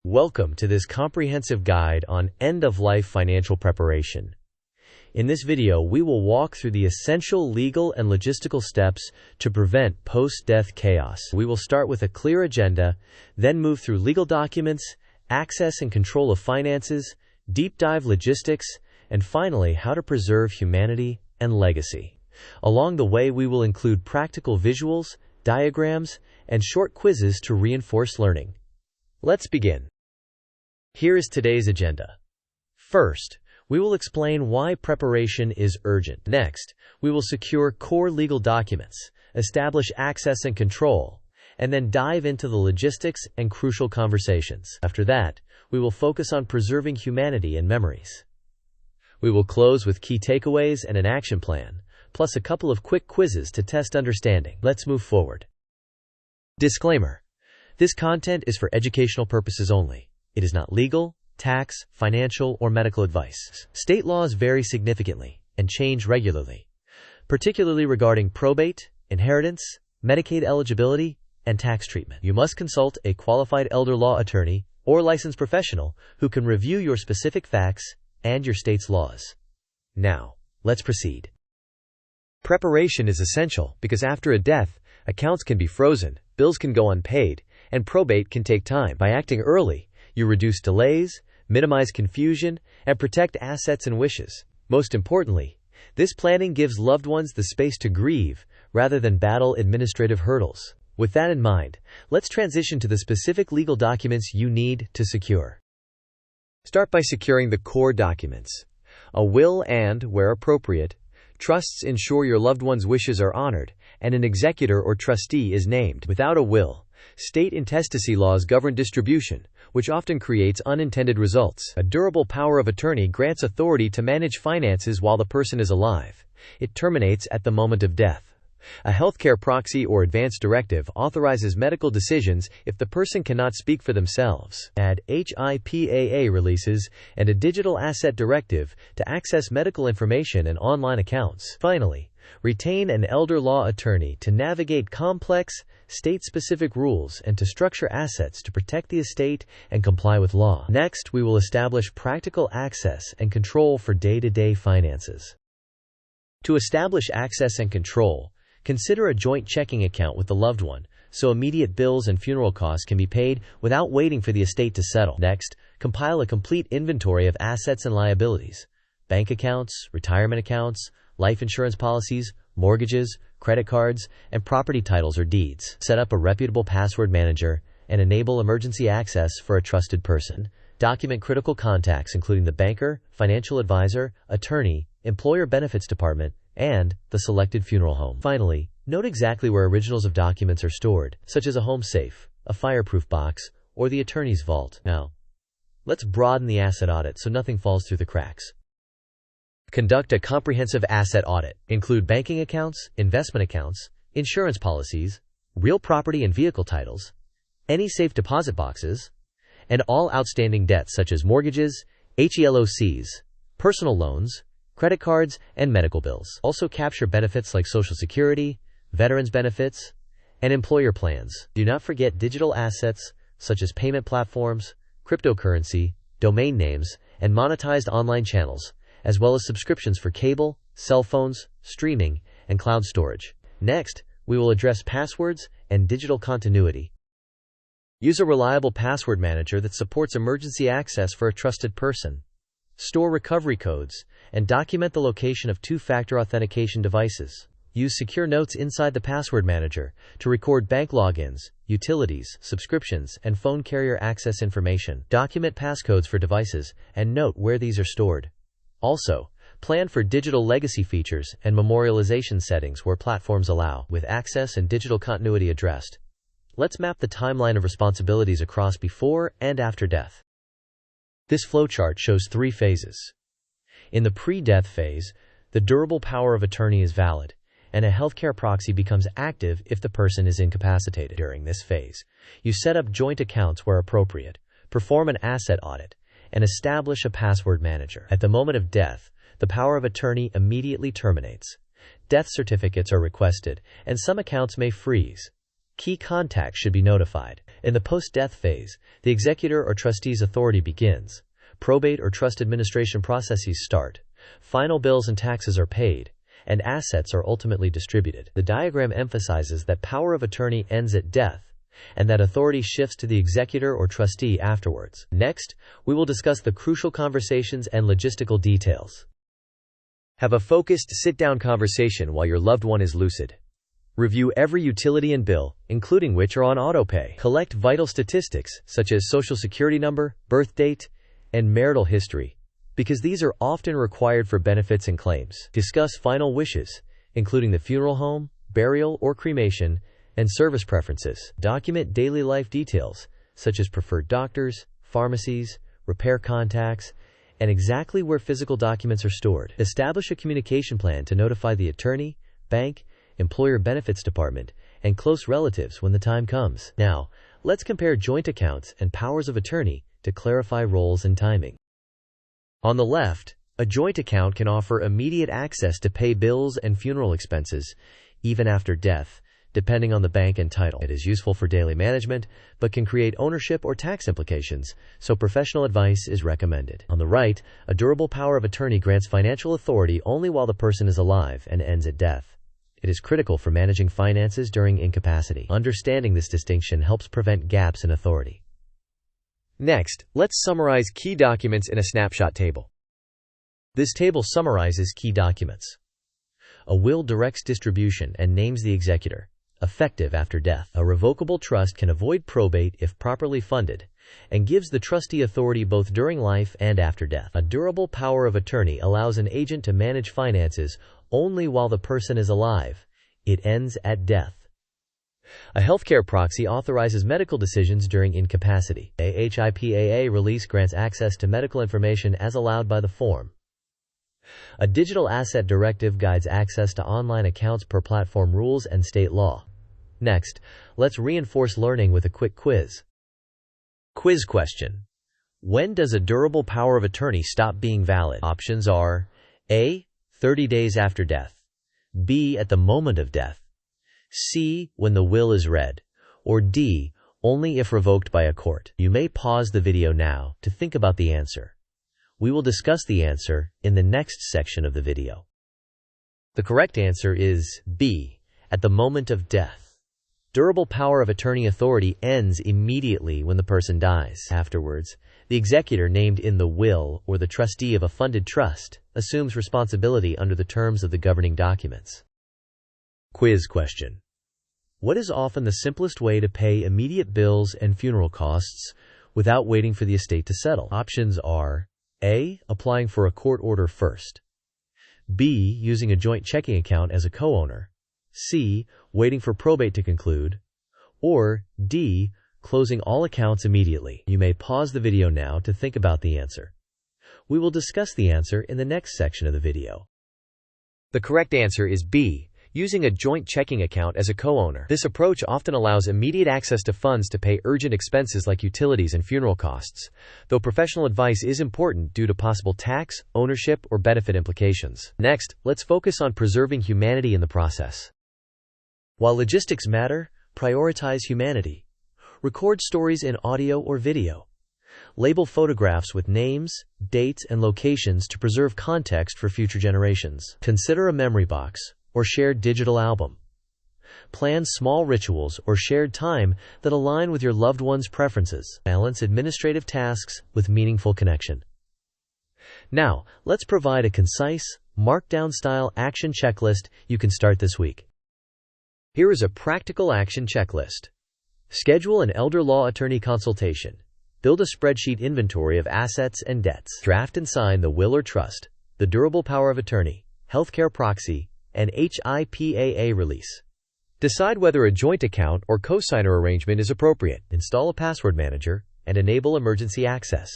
Welcome to this comprehensive guide on end-of-life financial preparation. In this video, we will walk through the essential legal and logistical steps to prevent post-death chaos. We will start with a clear agenda, then move through legal documents, access and control of finances, deep dive logistics, and finally, how to preserve humanity and legacy. Along the way, we will include practical visuals, diagrams, and short quizzes to reinforce learning. Let's begin. Here is today's agenda. First, we will explain why preparation is urgent. Next, we will secure core legal documents, establish access and control, and then dive into the logistics and crucial conversations. After that, we will focus on preserving humanity and memories. We will close with key takeaways and an action plan, plus a couple of quick quizzes to test understanding. Let's move forward. Disclaimer: this content is for educational purposes only. It is not legal, tax, financial, or medical advice. State laws vary significantly and change regularly, particularly regarding probate, inheritance, Medicaid eligibility, and tax treatment. You must consult a qualified elder law attorney or licensed professional who can review your specific facts and your state's laws. Now, let's proceed. Preparation is essential because after a death, accounts can be frozen, bills can go unpaid, and probate can take time. By acting early, you reduce delays, minimize confusion, and protect assets and wishes. Most importantly, this planning gives loved ones the space to grieve rather than battle administrative hurdles. With that in mind, let's transition to the specific legal documents you need to secure. Start by securing the core documents. A will and, where appropriate, trusts ensure your loved one's wishes are honored, and an executor or trustee is named. Without a will, state intestacy laws govern distribution, which often creates unintended results. A durable power of attorney grants authority to manage finances while the person is alive. It terminates at the moment of death. A healthcare proxy or advance directive authorizes medical decisions if the person cannot speak for themselves. Add HIPAA releases and a digital asset directive to access medical information and online accounts. Finally, retain an elder law attorney to navigate complex, state-specific rules and to structure assets to protect the estate and comply with law. Next, we will establish practical access and control for day-to-day finances. To establish access and control, consider a joint checking account with the loved one, so immediate bills and funeral costs can be paid without waiting for the estate to settle. Next, compile a complete inventory of assets and liabilities: bank accounts, retirement accounts, life insurance policies, mortgages, credit cards, and property titles or deeds. Set up a reputable password manager and enable emergency access for a trusted person. Document critical contacts including the banker, financial advisor, attorney, employer benefits department, and the selected funeral home. Finally, note exactly where originals of documents are stored, such as a home safe, a fireproof box, or the attorney's vault. Now, let's broaden the asset audit so nothing falls through the cracks. Conduct a comprehensive asset audit. Include banking accounts, investment accounts, insurance policies, real property and vehicle titles, any safe deposit boxes, and all outstanding debts such as mortgages, HELOCs, personal loans, credit cards, and medical bills. Also capture benefits like Social Security, veterans benefits, and employer plans. Do not forget digital assets such as payment platforms, cryptocurrency, domain names, and monetized online channels, as well as subscriptions for cable, cell phones, streaming, and cloud storage. Next, we will address passwords and digital continuity. Use a reliable password manager that supports emergency access for a trusted person. Store recovery codes and document the location of two-factor authentication devices. Use secure notes inside the password manager to record bank logins, utilities, subscriptions, and phone carrier access information. Document passcodes for devices and note where these are stored. Also, plan for digital legacy features and memorialization settings where platforms allow. With access and digital continuity addressed, let's map the timeline of responsibilities across before and after death. This flowchart shows 3 phases. In the pre-death phase, the durable power of attorney is valid, and a healthcare proxy becomes active if the person is incapacitated. During this phase, you set up joint accounts where appropriate, perform an asset audit, and establish a password manager. At the moment of death, the power of attorney immediately terminates. Death certificates are requested, and some accounts may freeze. Key contacts should be notified. In the post-death phase, the executor or trustee's authority begins. Probate or trust administration processes start. Final bills and taxes are paid, and assets are ultimately distributed. The diagram emphasizes that power of attorney ends at death, and that authority shifts to the executor or trustee afterwards. Next, we will discuss the crucial conversations and logistical details. Have a focused, sit-down conversation while your loved one is lucid. Review every utility and bill, including which are on autopay. Collect vital statistics, such as social security number, birth date, and marital history, because these are often required for benefits and claims. Discuss final wishes, including the funeral home, burial or cremation, and service preferences. Document daily life details, such as preferred doctors, pharmacies, repair contacts, and exactly where physical documents are stored. Establish a communication plan to notify the attorney, bank, employer benefits department, and close relatives when the time comes. Now, let's compare joint accounts and powers of attorney to clarify roles and timing. On the left, a joint account can offer immediate access to pay bills and funeral expenses, even after death, depending on the bank and title. It is useful for daily management, but can create ownership or tax implications, so professional advice is recommended. On the right, a durable power of attorney grants financial authority only while the person is alive and ends at death. It is critical for managing finances during incapacity. Understanding this distinction helps prevent gaps in authority. Next, let's summarize key documents in a snapshot table. This table summarizes key documents. A will directs distribution and names the executor, effective after death. A revocable trust can avoid probate if properly funded, and gives the trustee authority both during life and after death. A durable power of attorney allows an agent to manage finances only while the person is alive. It ends at death. A healthcare proxy authorizes medical decisions during incapacity. A HIPAA release grants access to medical information as allowed by the form. A digital asset directive guides access to online accounts per platform rules and state law. Next, let's reinforce learning with a quick quiz. Quiz question. When does a durable power of attorney stop being valid? Options are A. 30 days after death, B. At the moment of death, C. When the will is read, or D. Only if revoked by a court. You may pause the video now to think about the answer. We will discuss the answer in the next section of the video. The correct answer is B. At the moment of death. Durable power of attorney authority ends immediately when the person dies. Afterwards, the executor named in the will or the trustee of a funded trust assumes responsibility under the terms of the governing documents. Quiz question. What is often the simplest way to pay immediate bills and funeral costs without waiting for the estate to settle? Options are A. Applying for a court order first, B. Using a joint checking account as a co-owner, C. Waiting for probate to conclude, or D. Closing all accounts immediately. You may pause the video now to think about the answer. We will discuss the answer in the next section of the video. The correct answer is B. Using a joint checking account as a co-owner. This approach often allows immediate access to funds to pay urgent expenses like utilities and funeral costs, though professional advice is important due to possible tax, ownership, or benefit implications. Next, let's focus on preserving humanity in the process. While logistics matter, prioritize humanity. Record stories in audio or video. Label photographs with names, dates, and locations to preserve context for future generations. Consider a memory box or shared digital album. Plan small rituals or shared time that align with your loved one's preferences. Balance administrative tasks with meaningful connection. Now, let's provide a concise, markdown-style action checklist you can start this week. Here is a practical action checklist. Schedule an elder law attorney consultation. Build a spreadsheet inventory of assets and debts. Draft and sign the will or trust, the durable power of attorney, healthcare proxy, and HIPAA release. Decide whether a joint account or co-signer arrangement is appropriate. Install a password manager and enable emergency access.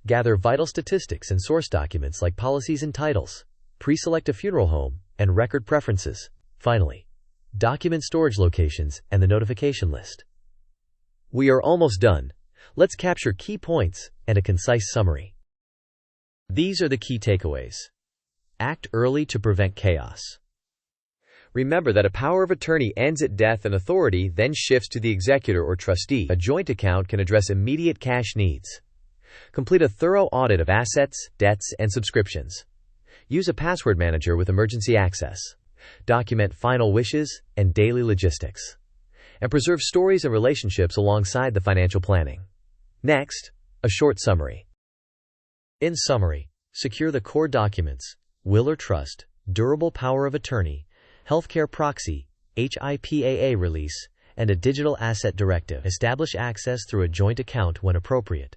Gather vital statistics and source documents like policies and titles. Pre-select a funeral home and record preferences. Finally, document storage locations and the notification list. We are almost done. Let's capture key points and a concise summary. These are the key takeaways. Act early to prevent chaos. Remember that a power of attorney ends at death and authority then shifts to the executor or trustee. A joint account can address immediate cash needs. Complete a thorough audit of assets, debts, and subscriptions. Use a password manager with emergency access. Document final wishes and daily logistics. And preserve stories and relationships alongside the financial planning. Next, a short summary. In summary, secure the core documents: will or trust, durable power of attorney, healthcare proxy, HIPAA release, and a digital asset directive. Establish access through a joint account when appropriate.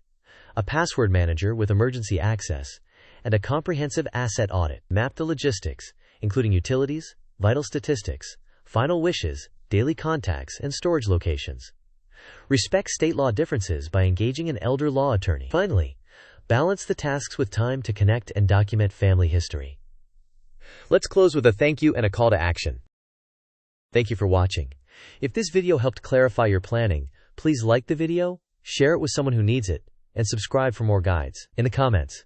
A password manager with emergency access, and a comprehensive asset audit. Map the logistics, including utilities, vital statistics, final wishes, daily contacts, and storage locations. Respect state law differences by engaging an elder law attorney. Finally, balance the tasks with time to connect and document family history. Let's close with a thank you and a call to action. Thank you for watching. If this video helped clarify your planning, please like the video, share it with someone who needs it, and subscribe for more guides. In the comments,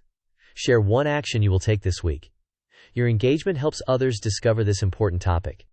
share one action you will take this week. Your engagement helps others discover this important topic.